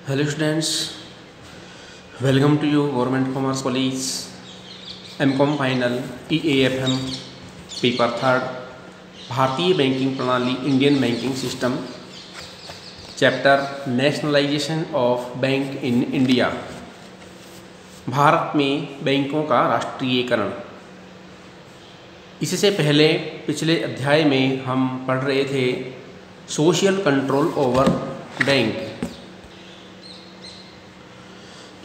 Hello students, welcome to you Government Commerce College MCom Final EAFM paper third भारतीय banking प्रणाली Indian banking system chapter nationalisation of bank in India. Bharat में बैंकों का राष्ट्रीयकरण। इससे पहले पिछले अध्याय में हम पढ़ रहे थे social control over bank.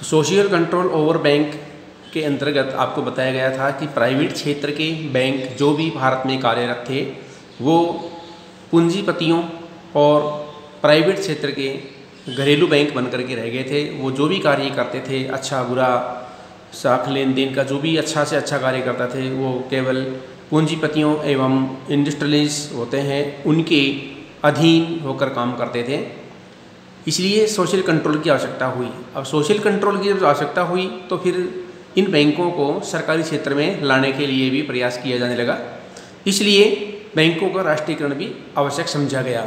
Social control over bank के अंतर्गत आपको बताया गया था कि प्राइवेट क्षेत्र के बैंक जो भी भारत में कार्यरत थे वो पूंजीपतियों और प्राइवेट क्षेत्र के घरेलू बैंक बनकर के रह गए थे। वो जो भी कार्य करते थे, अच्छा बुरा साख लेन देन का जो भी अच्छा से अच्छा कार्य करता थे, वो केवल पूंजीपतियों एवं इंडस्ट्रियलिस्ट होते हैं उनके अधीन होकर काम करते थे। इसलिए सोशल कंट्रोल की आवश्यकता हुई। अब सोशल कंट्रोल की जब आवश्यकता हुई तो फिर इन बैंकों को सरकारी क्षेत्र में लाने के लिए भी प्रयास किया जाने लगा। इसलिए बैंकों का राष्ट्रीयकरण भी आवश्यक समझा गया।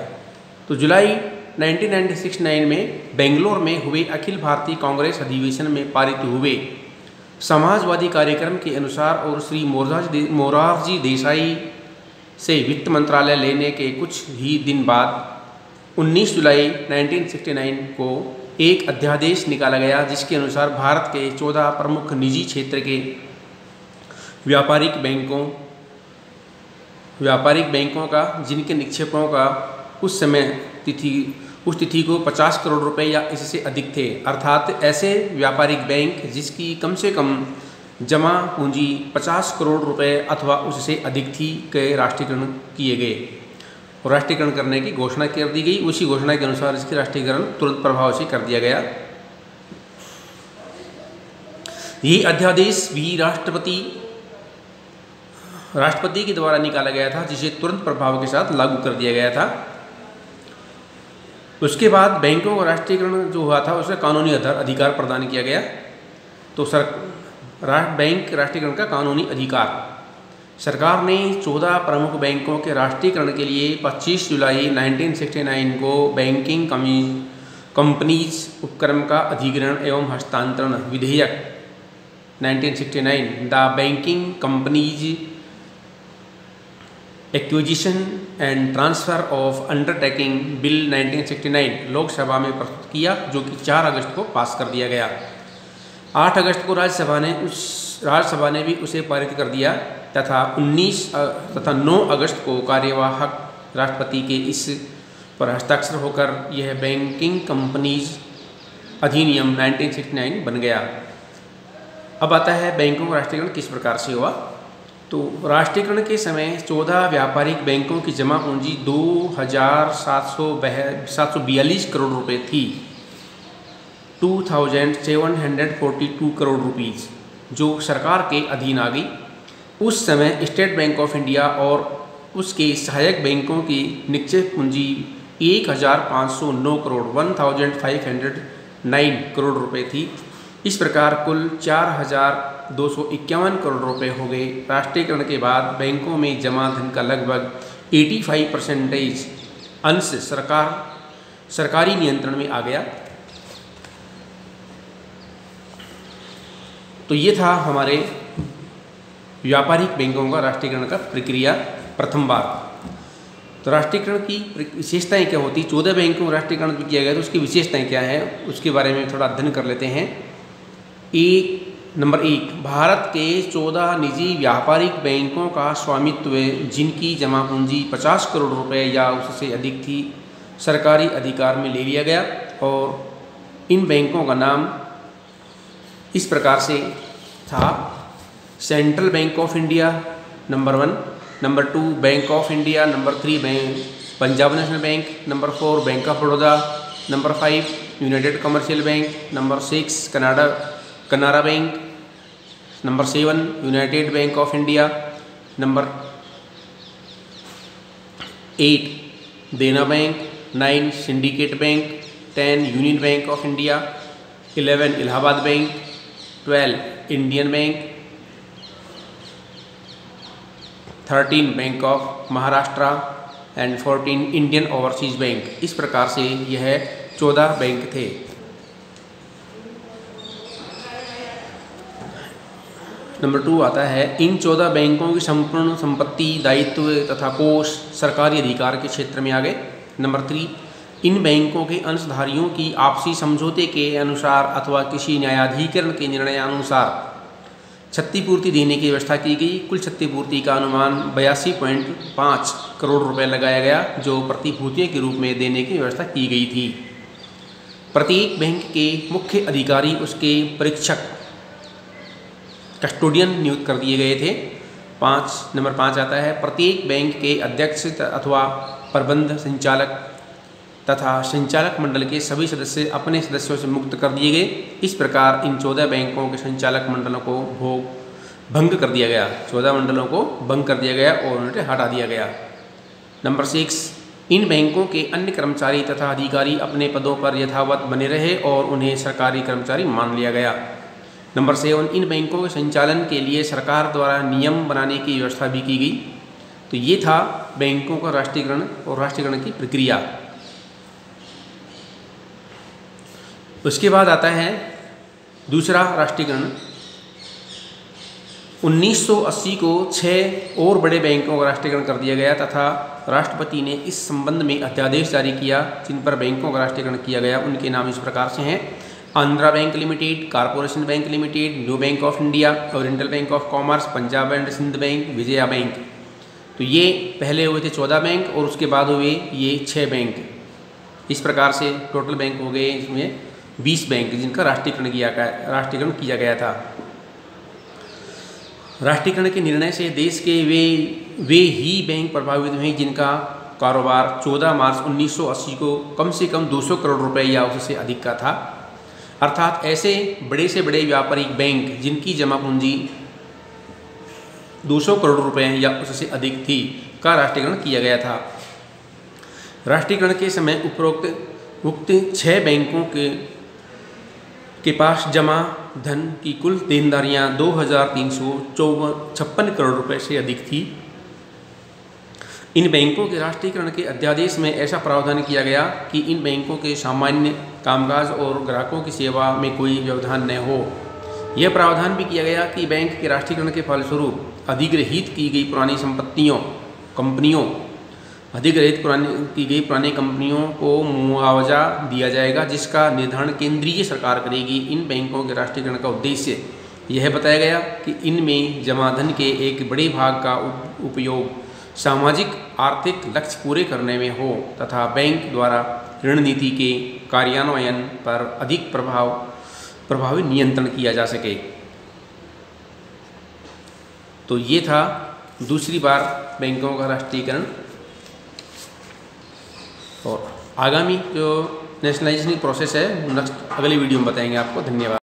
तो जुलाई 1996 में बेंगलोर में हुए अखिल भारतीय कांग्रेस अधिवेशन में पारित हुए समाजवादी कार्यक्रम के अनुसार और श्री मोरारजी देसाई से वित्त मंत्रालय लेने के कुछ ही दिन बाद 19 जुलाई 1969 को एक अध्यादेश निकाला गया जिसके अनुसार भारत के 14 प्रमुख निजी क्षेत्र के व्यापारिक बैंकों का जिनके निक्षेपों का उस तिथि को 50 करोड़ रुपए या इससे अधिक थे, अर्थात ऐसे व्यापारिक बैंक जिसकी कम से कम जमा पूंजी 50 करोड़ रुपए अथवा उससे अधिक थी के राष्ट्रीयकरण किए गए और राष्ट्रीयकरण करने की घोषणा कर दी गई। उसी घोषणा के अनुसार इसकी राष्ट्रीयकरण तुरंत प्रभाव से कर दिया गया। ये अध्यादेश भी राष्ट्रपति के द्वारा निकाला गया था जिसे तुरंत प्रभाव के साथ लागू कर दिया गया था। उसके बाद बैंकों का राष्ट्रीयकरण जो हुआ था उसे कानूनी अधिकार प्रदान किया गया। तो बैंक राष्ट्रीयकरण का कानूनी अधिकार सरकार ने 14 प्रमुख बैंकों के राष्ट्रीयकरण के लिए 25 जुलाई 1969 को बैंकिंग कंपनीज उपक्रम का अधिग्रहण एवं हस्तांतरण विधेयक 1969 the banking companies acquisition and transfer of undertaking bill 1969 Lok Sabha में प्रस्तुत किया, जो कि 4 अगस्त को पास कर दिया गया। 8 अगस्त को राज्यसभा ने भी उसे पारित कर दिया तथा 9 अगस्त को कार्यवाहक राष्ट्रपति के इस पर हस्ताक्षर होकर यह बैंकिंग कंपनीज अधिनियम 1969 बन गया। अब आता है बैंकों का राष्ट्रीयकरण किस प्रकार से हुआ। तो राष्ट्रीयकरण के समय 14 व्यापारिक बैंकों की जमा पूंजी 2,742 करोड़ रुपए थी, 2,742 करोड़ रुपीज़, जो सरकार के अधीन आ गई। उस समय स्टेट बैंक ऑफ इंडिया और उसके सहायक बैंकों की निक्षेप पूंजी 1,509 करोड़ 1,509 करोड़ रुपए थी। इस प्रकार कुल 4,251 करोड़ रुपए हो गए। राष्ट्रीयकरण के बाद बैंकों में जमा धन का लगभग 85% अंश सरकारी नियंत्रण में आ गया। तो ये था हमारे व्यापारिक बैंकों का राष्ट्रीयकरण का प्रक्रिया प्रथम बार। तो राष्ट्रीयकरण की विशेषताएं क्या होती, 14 बैंकों का राष्ट्रीयकरण किया गया तो उसकी विशेषताएं क्या है उसके बारे में थोड़ा अध्ययन कर लेते हैं। नंबर 1, भारत के 14 निजी व्यापारिक बैंकों का स्वामित्व जिनकी जमा पूंजी 50 करोड़ रुपए या उससे अधिक थी सरकारी अधिकार में ले लिया गया और इन बैंकों का नाम इस प्रकार से था: central bank of India number 1, number 2 bank of India, number 3 Punjab national bank, number 4 bank of Baroda, number 5 United commercial bank, number 6 Canara bank, number 7 United bank of India, number 8 देना bank, 9 syndicate bank, 10 union bank of India, 11 Allahabad bank, 12 Indian bank, 13 bank of Maharashtra and 14 Indian overseas bank. इस प्रकार से यह 14 bank थे। Number 2 आता है, इन 14 बैंकों की संपूर्ण संपत्ति, दायित्व तथा कोष सरकारी अधिकार के क्षेत्र में आ गए। नंबर 3, इन बैंकों के अंशधारियों की आपसी समझौते के अनुसार अथवा किसी न्यायाधिकरण के निर्णयानुसार क्षतिपूर्ति देने की व्यवस्था की गई। कुल क्षतिपूर्ति का अनुमान 82.5 करोड़ रुपए लगाया गया, जो प्रतिभूतियों के रूप में देने की व्यवस्था की गई थी। प्रत्येक बैंक के मुख्य अधिकारी उसके परीक्षक कस्टोडियन नियुक्त कर दिए गए थे। नंबर 5 आता है, प्रत्येक बैंक के अध्यक्ष अथवा प्रबंध संचालक तथा संचालक मंडल के सभी सदस्य अपने सदस्यों से मुक्त कर दिए गए। इस प्रकार इन 14 बैंकों के संचालक मंडलों को भंग कर दिया गया, 14 मंडलों को भंग कर दिया गया और उन्हें हटा दिया गया। नंबर 6, इन बैंकों के अन्य कर्मचारी तथा अधिकारी अपने पदों पर यथावत बने रहे और उन्हें सरकारी कर्मचारी मान लिया गया। नंबर 7, इन बैंकों के संचालन के लिए सरकार द्वारा नियम बनाने की व्यवस्था भी की गई। तो ये था बैंकों का राष्ट्रीयकरण और राष्ट्रीयकरण की प्रक्रिया। उसके बाद आता है दूसरा राष्ट्रीयकरण। 1980 को 6 और बड़े बैंकों का राष्ट्रीयकरण कर दिया गया तथा राष्ट्रपति ने इस संबंध में अध्यादेश जारी किया, जिन पर बैंकों का राष्ट्रीयकरण किया गया। उनके नाम इस प्रकार से हैं: Andhra Bank Limited, Corporation Bank Limited, New Bank of India, Oriental Bank of Commerce, Punjab and Sind Bank, Vijaya Bank. तो ये पहले हुए थे 14 बैंक और उसके बाद हुए ये 6 बैंक। इस प्रकार से टोटल बैंक हो गए इसमें 20 बैंक, जिनका राष्ट्रीयकरण किया गया था। राष्ट्रीयकरण के निर्णय से देश के वे ही बैंक प्रभावित हुए जिनका कारोबार 14 मार्च 1980 को कम से कम 200 करोड़ रुपए या उससे अधिक का था। अर्थात ऐसे बड़े से बड़े व्यापारिक बैंक जिनकी जमा पूंजी 200 करोड़ रुपए या उससे अधिक थी का राष्ट्रीयकरण किया गया था। राष्ट्रीयकरण के समय उक्त 6 बैंकों के पास जमा धन की कुल देनदारियां 2356 करोड़ रुपए से अधिक थी। इन बैंकों के राष्ट्रीयकरण के अध्यादेश में ऐसा प्रावधान किया गया कि इन बैंकों के सामान्य कामकाज और ग्राहकों की सेवा में कोई व्यवधान न हो। यह प्रावधान भी किया गया कि बैंक के राष्ट्रीयकरण के फलस्वरूप अधिग्रहित की गई पुरानी कंपनियों को मुआवजा दिया जाएगा, जिसका निर्धारण केंद्रीय सरकार करेगी। इन बैंकों के राष्ट्रीयकरण का उद्देश्य यह बताया गया कि इनमें जमा धन के एक बड़े भाग का उपयोग सामाजिक आर्थिक लक्ष्य पूरे करने में हो तथा बैंक द्वारा ऋण नीति के कार्यान्वयन पर अधिक प्रभावी नियंत्रण किया जा सके। तो ये था दूसरी बार बैंकों का राष्ट्रीयकरण। और आगामी जो नेशनलाइजेशन प्रोसेस है नेक्स्ट अगली वीडियो में बताएंगे आपको। धन्यवाद।